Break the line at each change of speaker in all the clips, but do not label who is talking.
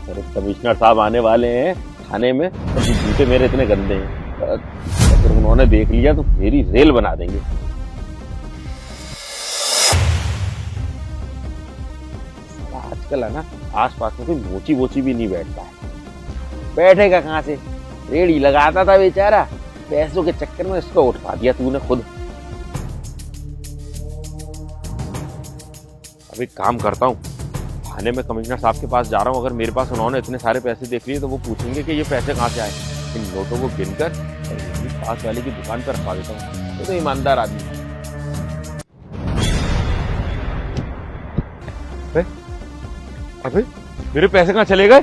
अरे कमिश्नर साहब आने वाले हैं थाने में, और जूते मेरे इतने गंदे हैं, अगर उन्होंने देख लिया तो मेरी रेल बना देंगे। आजकल है ना आसपास में कोई मोची वोची भी नहीं बैठता है। बैठेगा कहाँ से, रेड़ी लगाता था बेचारा, पैसों के चक्कर में इसको उठा दिया तूने खुद। अब एक काम करता हूँ, थाने में कमिश्नर साहब के पास जा रहा हूँ। अगर मेरे पास उन्होंने इतने सारे पैसे देख लिए तो वो पूछेंगे कि ये पैसे कहाँ से आए। इन नोटों को गिनकर और पास वाले की दुकान पर रखवा देता हूँ। तो ईमानदार आदमी है। अबे मेरे पैसे कहाँ चले गए?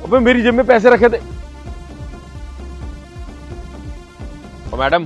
अबे मेरी जेब में पैसे रखे थे। मैडम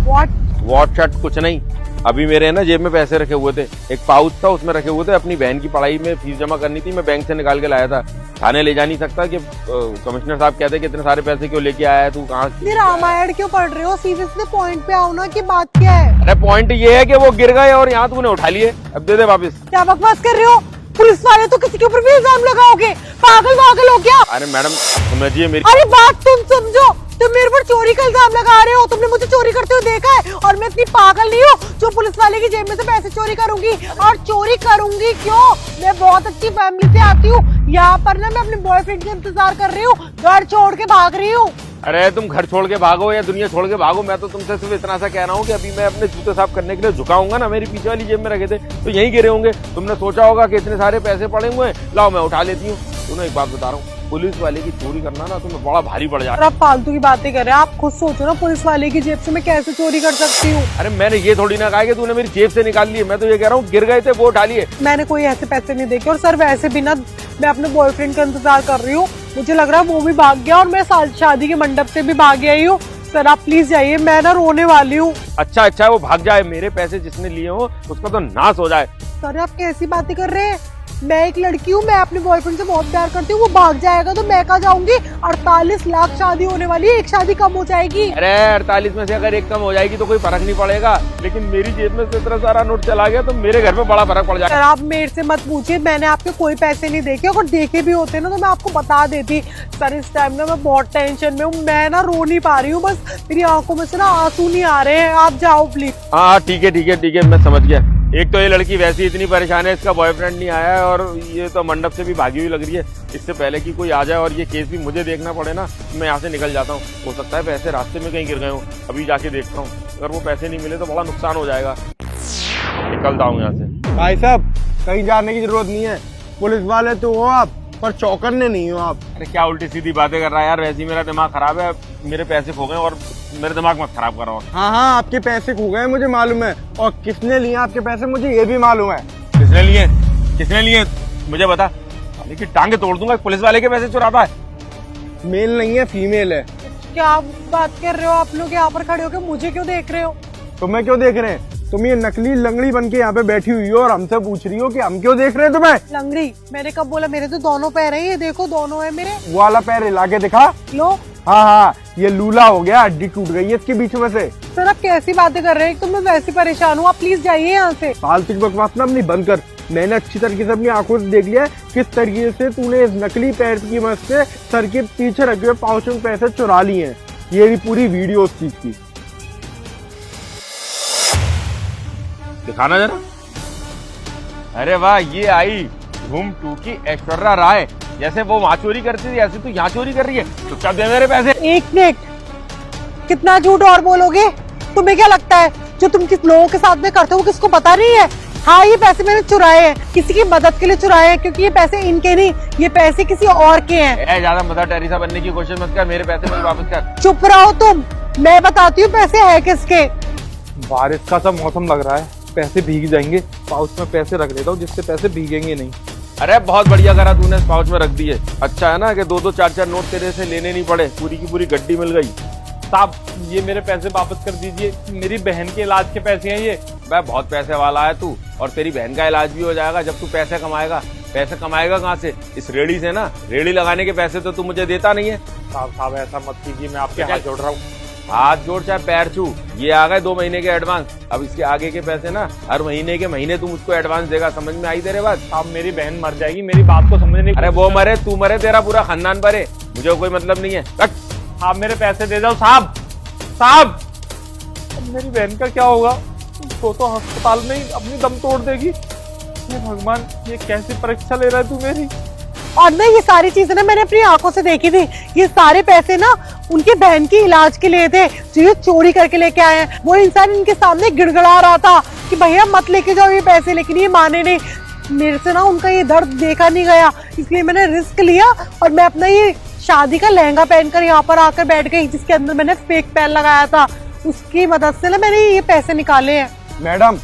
व्हाट शट कुछ नहीं, अभी मेरे ना जेब में पैसे रखे हुए थे, एक पाउच था उसमें रखे हुए थे, अपनी बहन की पढ़ाई में फीस जमा करनी थी, मैं बैंक से निकाल के लाया था। थाने ले जा नहीं सकता कि कमिश्नर साहब कहते कि इतने सारे पैसे क्यों लेके आया है तू, कहाँ
रामायण क्यों पढ़ रहे हो? सीधे सीधे पॉइंट पे आओ ना कि बात क्या है।
अरे पॉइंट ये है कि वो गिर गए और यहाँ तूने उठा लिए, अब दे दे वापिस।
क्या बकवास कर रहे हो? पुलिस वाले तो किसी के ऊपर भी इल्जाम लगाओगे, पागल पागल हो क्या?
अरे मैडम समझिए मेरी।
अरे बात तुम समझो, तुम मेरे पर चोरी का इल्जाम लगा रहे हो। तुमने मुझे चोरी करते हुए देखा है, और मैं इतनी पागल नहीं हूँ जो पुलिस वाले की जेब में से पैसे चोरी करूंगी। और चोरी करूंगी क्यों? मैं बहुत अच्छी फैमिली से आती हूँ। यहाँ पर ना मैं अपने बॉयफ्रेंड का इंतजार कर रही हूँ, घर छोड़ के भाग रही हूँ।
अरे तुम घर छोड़ के भागो या दुनिया छोड़ के भागो, मैं तो तुमसे सिर्फ इतना सा कह रहा हूँ कि अभी मैं अपने जूते साफ करने के लिए झुकाऊंगा ना, मेरी पीछे वाली जेब में रखे थे तो यहीं गिरे होंगे। तुमने सोचा होगा कि इतने सारे पैसे पड़े हुए हैं, लाओ मैं उठा लेती हूँ। तुम्हें एक बात बता रहा हूँ, पुलिस वाले की चोरी करना ना तुम्हें बड़ा भारी पड़ जाता है।
आप फालतू की बातें कर रहे हैं, आप खुद सोचो ना, पुलिस वाले की जेब से मैं कैसे चोरी कर सकती हूँ?
अरे मैंने ये थोड़ी ना कहा कि तूने मेरी जेब से निकाल लिए, मैं तो ये कह रहा हूँ गिर गए थे वो उठा लिए।
मैंने कोई ऐसे पैसे नहीं देखे, और सर वैसे भी ना मैं अपने बॉयफ्रेंड का इंतजार कर रही हूँ। मुझे लग रहा है वो भी भाग गया और मैं शादी के मंडप से भी भाग गई हूँ। सर आप प्लीज जाइए, मैं ना रोने वाली हूँ।
अच्छा वो भाग जाए, मेरे पैसे जिसने लिए हो उसका तो नाश हो जाए।
सर आप कैसी बातें कर रहे हैं? मैं एक लड़की हूँ, मैं अपने बॉयफ्रेंड से बहुत प्यार करती हूँ। वो भाग जाएगा तो मैं कहाँ जाऊंगी? 48 लाख शादी होने वाली है, एक शादी कम हो जाएगी।
अरे 48 में से अगर एक कम हो जाएगी तो कोई फर्क नहीं पड़ेगा, लेकिन मेरी जेब में से इतना सारा नोट चला गया तो मेरे घर पे बड़ा फर्क पड़ जाएगा।
सर आप मेरे से मत पूछिए, मैंने आपके कोई पैसे नहीं देखे। अगर देखे भी होते ना तो मैं आपको बता देती। सर इस टाइम ना मैं बहुत टेंशन में हूँ, मैं ना रो नहीं पा रही हूँ, बस मेरी आंखों में से ना आंसू नहीं आ रहे हैं। आप जाओ प्लीज।
हाँ ठीक है मैं समझ गया। एक तो ये लड़की वैसे इतनी परेशान है, इसका बॉयफ्रेंड नहीं आया है, और ये तो मंडप से भी भागी हुई लग रही है। इससे पहले कि कोई आ जाए और ये केस भी मुझे देखना पड़े ना, मैं यहाँ से निकल जाता हूँ। हो सकता है पैसे रास्ते में कहीं गिर गए हो, अभी जाके देखता हूँ। अगर वो पैसे नहीं मिले तो बड़ा नुकसान हो जाएगा। निकलता हूँ यहाँ से।
भाई साहब कहीं जाने की जरूरत नहीं है, पुलिस वाले तो हो आप, पर चौकन्ने नहीं हो आप।
अरे क्या उल्टी सीधी बातें कर रहा है यार, वैसे ही मेरा दिमाग खराब है, मेरे पैसे खो गए और मेरे दिमाग मत खराब कर रहा हूँ।
हाँ आपके पैसे खो गए मुझे मालूम है, और किसने लिए आपके पैसे मुझे ये भी मालूम है।
किसने लिए मुझे बता, लेकिन टांगे तोड़ दूंगा। पुलिस वाले के पैसे चुराता है।
मेल नहीं है फीमेल है।
क्या बात कर रहे हो आप लोग? यहाँ पर खड़े होकर मुझे क्यों देख रहे हो?
तुम्हें क्यों देख रहे हैं? तुम ये नकली लंगड़ी बन के यहाँ पे बैठी हुई हो और हमसे पूछ रही हो कि हम क्यों देख रहे हैं तुम्हें?
लंगड़ी? मैंने कब बोला? मेरे तो दोनों पैर हैं, ये देखो दोनों है मेरे।
वो वाला पैर हिला के दिखा।
लो।
हाँ ये लूला हो गया, हड्डी टूट गई है इसके बीच में से।
सर आप कैसी बातें कर रहे हैं? तो मैं वैसे परेशान हूँ, आप प्लीज जाइए यहाँ से।
फालतू की बकवास ना अपनी बंद कर। मैंने अच्छी तरीके से अपनी आंखों से देख लिया किस तरीके से तूने इस नकली पैर की मदद से सर के पीछे रखे हुए पाउच में पैसे चुरा लिए हैं। ये भी पूरी वीडियो उस चीज की।
दिखाना जरा। अरे वाह, ये आई धूम 2 की ऐश्वर्या राय। जैसे वो वहां चोरी करती थी ऐसे तू यहाँ चोरी कर रही है। चुपचाप दे मेरे पैसे।
एक मिनट, कितना झूठ और बोलोगे? तुम्हें क्या लगता है जो तुम किस लोगों के साथ में करते हो वो किसको पता नहीं है? हाँ ये पैसे मैंने चुराए हैं, किसी की मदद के लिए चुराए हैं, क्योंकि ये पैसे इनके नहीं, ये पैसे किसी और के हैं।
ज्यादा मदर टेरेसा बनने की कोशिश मत कर, मेरे पैसे मुझे वापस कर।
चुप रहो तुम, मैं बताती हूँ पैसे है किसके।
बारिश का सा मौसम लग रहा है, पैसे भीग जाएंगे। पाउच में पैसे रख लेता हूँ जिससे पैसे भीगेंगे नहीं।
अरे बहुत बढ़िया करा तूने, इस पाउच में रख दिए। अच्छा है ना कि 2-2 4-4 नोट तेरे से लेने नहीं पड़े, पूरी की पूरी गड्डी मिल गई।
साहब ये मेरे पैसे वापस कर दीजिए, मेरी बहन के इलाज के पैसे हैं ये।
भाई बहुत पैसे वाला है तू, और तेरी बहन का इलाज भी हो जाएगा जब तू पैसे कमाएगा। पैसे कमाएगा कहाँ से? इस रेड़ी से ना। रेड़ी लगाने के पैसे तो तू मुझे देता नहीं है।
साहब ऐसा मत कीजिए, मैं आपके हाथ जोड़ रहा हूँ।
हाथ जोड़ चाहे पैर छू, ये आ गए 2 महीने के एडवांस। अब इसके आगे के पैसे ना हर महीने के महीने तू मुझको एडवांस देगा। समझ में आई तेरे बात?
साहब मेरी बहन मर जाएगी, मेरी बात को समझने की
अरे वो मरे तू मरे, तेरा पूरा खानदान मरे, मुझे कोई मतलब नहीं है। रख।
आप मेरे पैसे दे जाओ साहब। साहब अब मेरी बहन का क्या होगा? तो अस्पताल में ही अपनी दम तोड़ देगी। हे भगवान, ये कैसी परीक्षा ले रहा है तू मेरी?
और ना ये सारी चीजें ना मैंने अपनी आंखों से देखी थी। ये सारे पैसे ना उनकी बहन की इलाज के लिए थे, जो ये चोरी करके लेके आए हैं। वो इंसान इनके सामने गिड़गिड़ा रहा था कि भैया मत लेके जाओ ये पैसे, लेकिन ये माने नहीं। मेरे से ना उनका ये दर्द देखा नहीं गया, इसलिए मैंने रिस्क लिया और मैं अपना ये शादी का लहंगा पहनकर यहाँ पर आकर बैठ गई, जिसके अंदर मैंने फेक पैर लगाया था। उसकी मदद से ना मैंने ये पैसे निकाले हैं।
मैडम,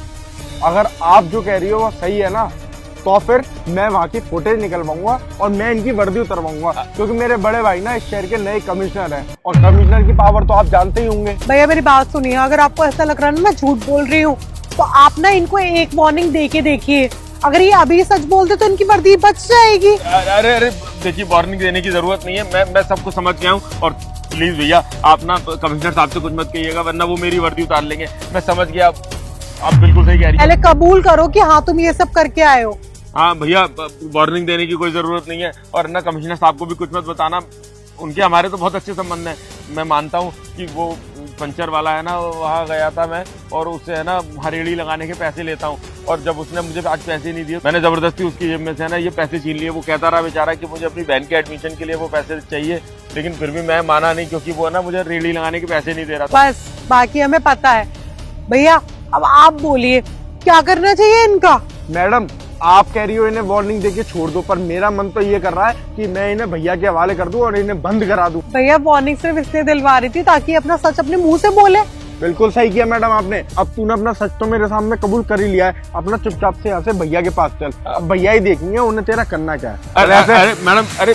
अगर आप जो कह रही हो वो सही है ना, तो फिर मैं वहाँ की फुटेज निकलवाऊंगा और मैं इनकी वर्दी उतरवाऊंगा, क्योंकि मेरे बड़े भाई ना इस शहर के नए कमिश्नर हैं और कमिश्नर की पावर तो आप जानते ही होंगे।
भैया मेरी बात सुनिए, अगर आपको ऐसा लग रहा है ना मैं झूठ बोल रही हूँ, तो आप ना इनको एक वार्निंग दे के देखिए। अगर ये अभी सच बोलते तो इनकी वर्दी बच जाएगी।
अरे अरे देखिए, वार्निंग देने की जरूरत नहीं है, मैं सब कुछ समझ गया हूँ। और प्लीज भैया आप ना कमिश्नर साहब से कुछ मत कहिएगा, वरना वो मेरी वर्दी उतार लेंगे। मैं समझ गया, आप बिल्कुल सही कह रही
पहले कबूल करो कि हाँ तुम ये सब करके आए हो।
हाँ भैया, वार्निंग देने की कोई जरूरत नहीं है। और ना कमिश्नर साहब को भी कुछ मत बताना, उनके हमारे तो बहुत अच्छे संबंध हैं। मैं मानता हूँ कि वो पंचर वाला है ना, वहाँ गया था मैं, और उससे है ना हरेड़ी लगाने के पैसे लेता हूँ। और जब उसने मुझे आज पैसे नहीं दिए, मैंने जबरदस्ती उसकी जेब में से है ना ये पैसे छीन लिए। वो कहता रहा बेचारा कि मुझे अपनी बहन के एडमिशन के लिए वो पैसे चाहिए, लेकिन फिर भी मैं माना नहीं, क्योंकि वो है ना मुझे रेड़ी लगाने के पैसे नहीं दे रहा था।
बस बाकी हमें पता है। भैया अब आप बोलिए क्या करना चाहिए इनका।
मैडम, आप कह रही हो इन्हें वार्निंग देके छोड़ दो, पर मेरा मन तो ये कर रहा है कि मैं इन्हें भैया के हवाले कर दूं और इन्हें बंद करा दूं।
भैया वार्निंग सिर्फ इसलिए दिलवा रही थी ताकि अपना सच अपने मुंह से बोले।
बिल्कुल सही किया मैडम आपने। अब तूने अपना सच तो मेरे सामने कबूल कर ही लिया है, अपना चुपचाप से यहाँ से भैया के पास चल। अब भैया ही देखेंगे उन्हें तेरा करना क्या है।
अरे मैडम, अरे